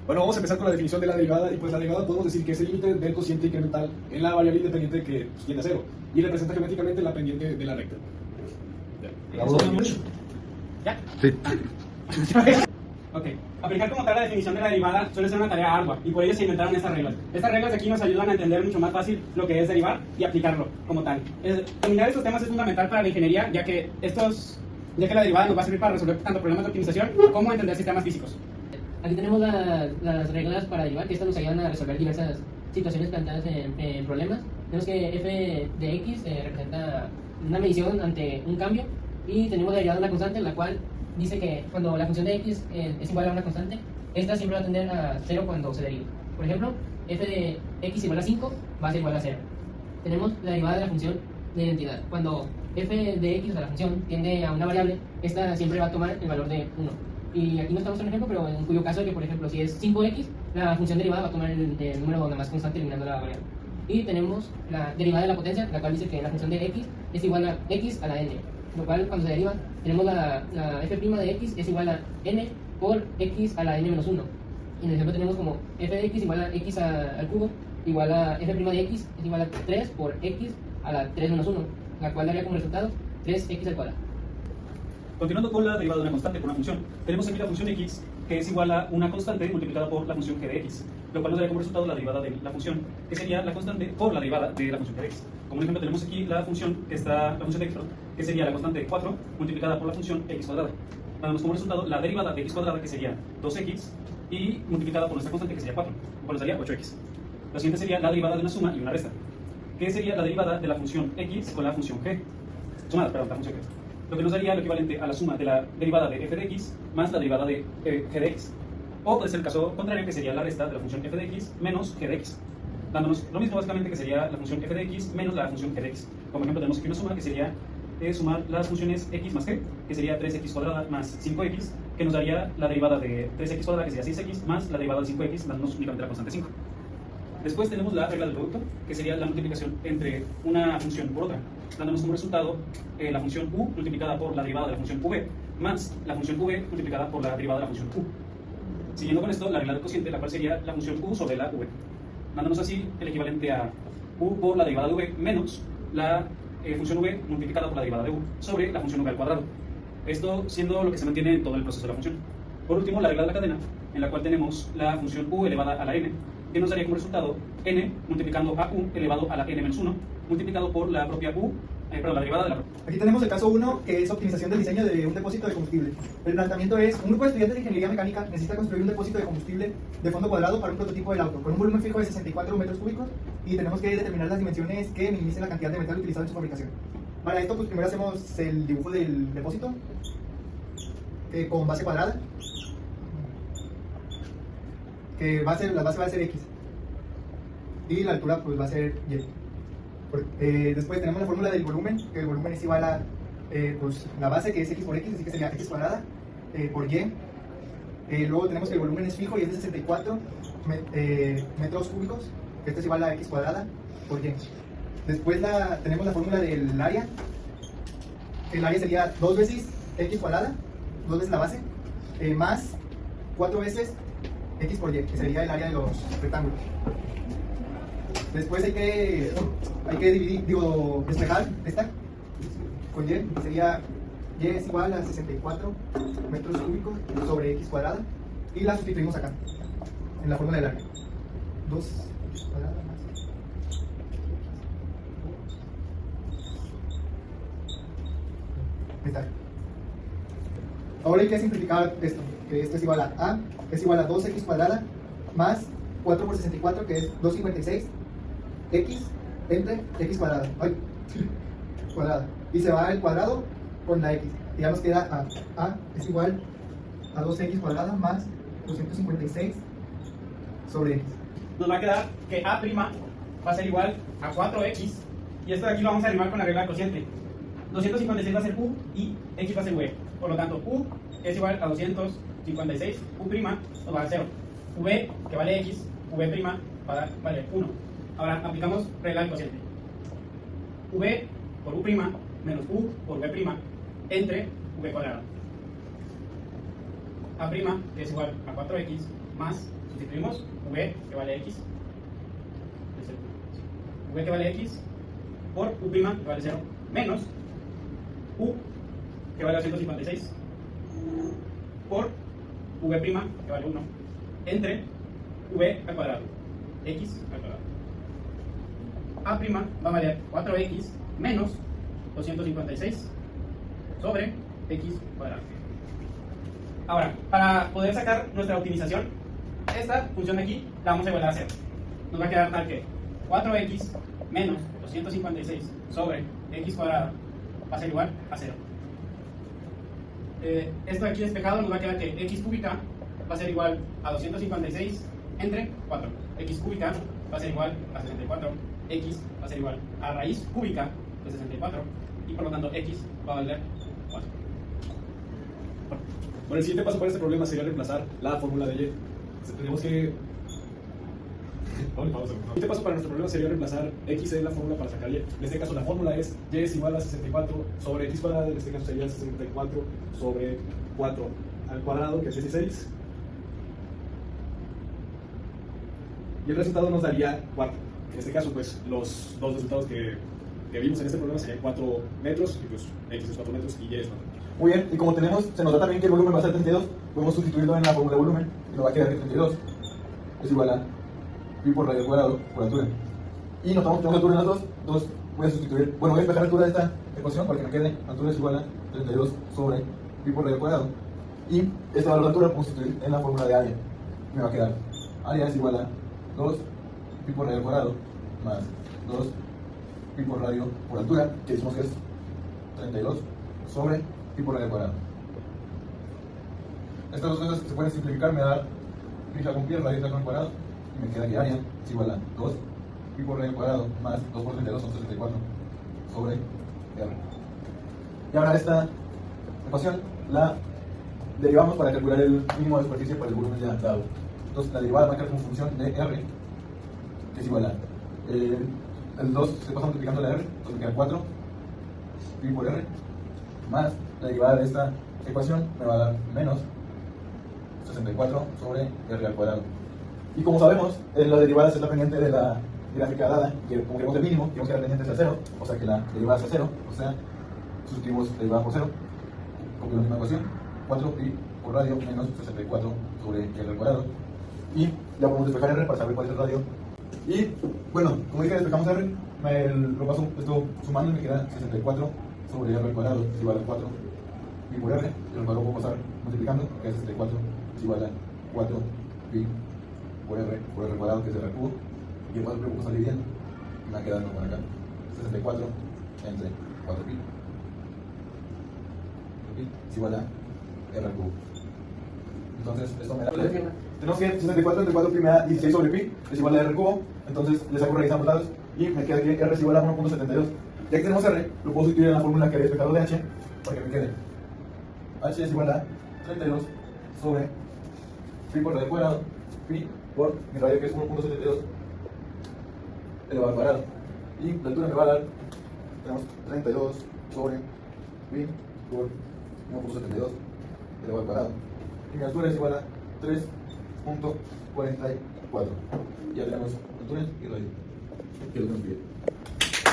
Bueno, vamos a empezar con la definición de la derivada, y pues la derivada podemos decir que es el límite del cociente incremental en la variable independiente que pues, tiende a cero, y representa geométricamente la pendiente de la recta. ¿Ya? Sí. Ok. Aplicar como tal la definición de la derivada suele ser una tarea ardua, y por ello se inventaron estas reglas. Estas reglas de aquí nos ayudan a entender mucho más fácil lo que es derivar y aplicarlo como tal. Dominar estos temas es fundamental para la ingeniería, ya que la derivada nos va a servir para resolver tanto problemas de optimización como entender sistemas físicos. Aquí tenemos las reglas para derivar, que estas nos ayudan a resolver diversas situaciones planteadas en problemas. Tenemos que f de x representa una medición ante un cambio, y tenemos la derivada de una constante, la cual dice que cuando la función de x es igual a una constante, esta siempre va a tender a 0 cuando se deriva. Por ejemplo, f de x igual a 5 va a ser igual a 0. Tenemos la derivada de la función de identidad. Cuando f de x, o sea, la función, tiende a una variable, esta siempre va a tomar el valor de 1. Y aquí no estamos en un ejemplo, pero en cuyo caso, que por ejemplo, si es 5x, la función derivada va a tomar el número nada más constante eliminando la variable. Y tenemos la derivada de la potencia, la cual dice que la función de x es igual a x a la n. Lo cual, cuando se deriva, tenemos la f' de x es igual a n por x a la n menos 1. Y en el ejemplo tenemos como f de x igual a x al cubo igual a f' de x es igual a 3 por x a la 3 menos 1, la cual daría como resultado 3x al cuadrado. Continuando con la derivada de una constante por una función, tenemos aquí la función x, que es igual a una constante multiplicada por la función g de x, lo cual nos daría como resultado la derivada de la función, que sería la constante por la derivada de la función g de x. Como ejemplo tenemos aquí la función de x, que sería la constante 4 multiplicada por la función x cuadrada. Damos como resultado la derivada de x cuadrada, que sería 2x, y multiplicada por nuestra constante, que sería 4, lo cual nos daría 8x. Lo siguiente sería la derivada de una suma y una resta, que sería la derivada de la función x con la función g, sumada, perdón, la función g. Lo que nos daría lo equivalente a la suma de la derivada de f de x más la derivada de g de x. O puede ser el caso contrario, que sería la resta de la función f de x menos g de x, dándonos lo mismo básicamente, que sería la función f de x menos la función g de x. Como ejemplo tenemos aquí una suma que sería sumar las funciones x más g, que sería 3x cuadrada más 5x, que nos daría la derivada de 3x cuadrada, que sería 6x, más la derivada de 5x, dándonos únicamente la constante 5. Después tenemos la regla del producto, que sería la multiplicación entre una función por otra, dándonos como resultado la función u multiplicada por la derivada de la función v, más la función v multiplicada por la derivada de la función u. Siguiendo con esto, la regla del cociente, la cual sería la función u sobre la v, dándonos así el equivalente a u por la derivada de v menos la función v multiplicada por la derivada de u sobre la función v al cuadrado. Esto siendo lo que se mantiene en todo el proceso de la función. Por último, la regla de la cadena, en la cual tenemos la función u elevada a la n, que nos daría como resultado n multiplicando a u elevado a la n menos 1, multiplicado por la propia u, la derivada de la propia. Aquí tenemos el caso 1, que es optimización del diseño de un depósito de combustible. El planteamiento es: un grupo de estudiantes de ingeniería mecánica necesita construir un depósito de combustible de fondo cuadrado para un prototipo del auto, con un volumen fijo de 64 metros cúbicos, y tenemos que determinar las dimensiones que minimicen la cantidad de metal utilizado en su fabricación. Para esto, pues primero hacemos el dibujo del depósito, con base cuadrada, que la base va a ser x, y la altura pues va a ser y. Después tenemos la fórmula del volumen, que el volumen es igual a pues, la base, que es x por x, así que sería x cuadrada por y. Luego tenemos que el volumen es fijo y es de 64 metros cúbicos, que esto es igual a x cuadrada por y. Después tenemos la fórmula del área, que el área sería 2 veces x cuadrada, 2 veces la base, más 4 veces x por y, que sería el área de los rectángulos. Después hay que despejar esta con y, que sería y es igual a 64 metros cúbicos sobre x cuadrada, y la sustituimos acá en la fórmula del área. 2x cuadrada más ahí está. Ahora hay que simplificar esto, que esto es igual a es igual a 2x cuadrada más 4 por 64, que es 256, x entre x cuadrada, cuadrada, y se va el cuadrado con la x, y ya nos queda a es igual a 2x cuadrada más 256 sobre x. Nos va a quedar que a' va a ser igual a 4x, y esto de aquí lo vamos a derribar con la regla del cociente. 256 va a ser u y x va a ser v. Por lo tanto, u es igual a 256, u' nos va a dar 0. v, que vale x, v' va a dar, vale 1. Ahora aplicamos regla del cociente. v por u' menos u por v' entre v cuadrado. A', que es igual a 4x más sustituimos v que vale x, v que vale x por u' que vale 0 menos u que vale 256 por v' que vale 1 entre v al cuadrado, x al cuadrado. A' va a valer 4x menos 256 sobre x cuadrado. Ahora, para poder sacar nuestra optimización, esta función de aquí la vamos a igualar a 0. Nos va a quedar tal que 4x menos 256 sobre x cuadrado va a ser igual a 0. Esto de aquí despejado nos va a quedar que x cúbica va a ser igual a 256 entre 4. X cúbica va a ser igual a 64. X va a ser igual a raíz cúbica de 64. Y por lo tanto x va a valer 4. Bueno, el siguiente paso para este problema sería reemplazar la fórmula de y. Tenemos que... El siguiente paso para nuestro problema sería reemplazar x en la fórmula para sacar y. En este caso la fórmula es y es igual a 64 sobre x cuadrado, en este caso sería 64 sobre 4 al cuadrado, que es 16. Y el resultado nos daría 4. En este caso, pues, los dos resultados que vimos en este problema serían 4 metros, y pues x es 4 metros y y es 4 metros. Muy bien, y como se nos da también que el volumen va a ser 32, podemos sustituirlo en la fórmula de volumen y nos va a quedar que 32 es igual a pi por radio cuadrado por altura. Y nos tenemos altura en las dos, voy a sustituir, bueno, voy a despejar la altura de esta ecuación para que me quede altura es igual a 32 sobre pi por radio cuadrado. Y este valor de altura lo puedo sustituir en la fórmula de área. Me va a quedar área es igual a 2 pi por radio cuadrado más 2 pi por radio por altura, que decimos que es 32 sobre pi por radio cuadrado. Estas dos cosas se pueden simplificar, me da pi con pi, radio con cuadrado, y me queda que área es igual a 2 pi por radio cuadrado más 2 por 32 son 64 sobre r. Y ahora esta ecuación la derivamos para calcular el mínimo de superficie para el volumen ya dado. Entonces la derivada va a quedar como función de r, que es igual a el 2 se pasa multiplicando la r, entonces me queda 4 pi por r más la derivada de esta ecuación me va a dar menos 64 sobre r al cuadrado. Y como sabemos, la derivada está pendiente de la gráfica dada, que como queremos el mínimo, queremos que la pendiente sea 0, o sea que la derivada sea 0, o sea, sustituimos la derivada por 0, copiamos la misma ecuación, 4 pi por radio menos 64 sobre r al cuadrado. Y la podemos despejar r para saber cuál es el radio. Y bueno, como dije, despejamos r, lo paso esto sumando y me queda 64 sobre r al cuadrado es igual a 4 pi por r, y el valor lo puedo pasar multiplicando, que es 64 es igual a 4 pi por r al cuadrado, que es r al cubo, y el cuadro lo puedo pasar dividiendo, y me va quedando por acá 64 entre 4 pi es igual a r al cubo. Entonces esto me da... Tenemos que 64 entre 4 pi me da 16 sobre pi, es igual a r al cubo, entonces le saco raíz a ambos lados, y me queda que r es igual a 1.72. Ya que tenemos r, lo puedo sustituir en la fórmula que había despejado de h, para que me quede h es igual a 32 sobre pi por radio cuadrado, pi por mi radio que es 1.72 elevado al cuadrado. Y la altura me va a dar, tenemos 32 sobre pi por 1.72 elevado al cuadrado. Y mi altura es igual a 3.44. Ya tenemos altura y radio, que es lo que nos pide.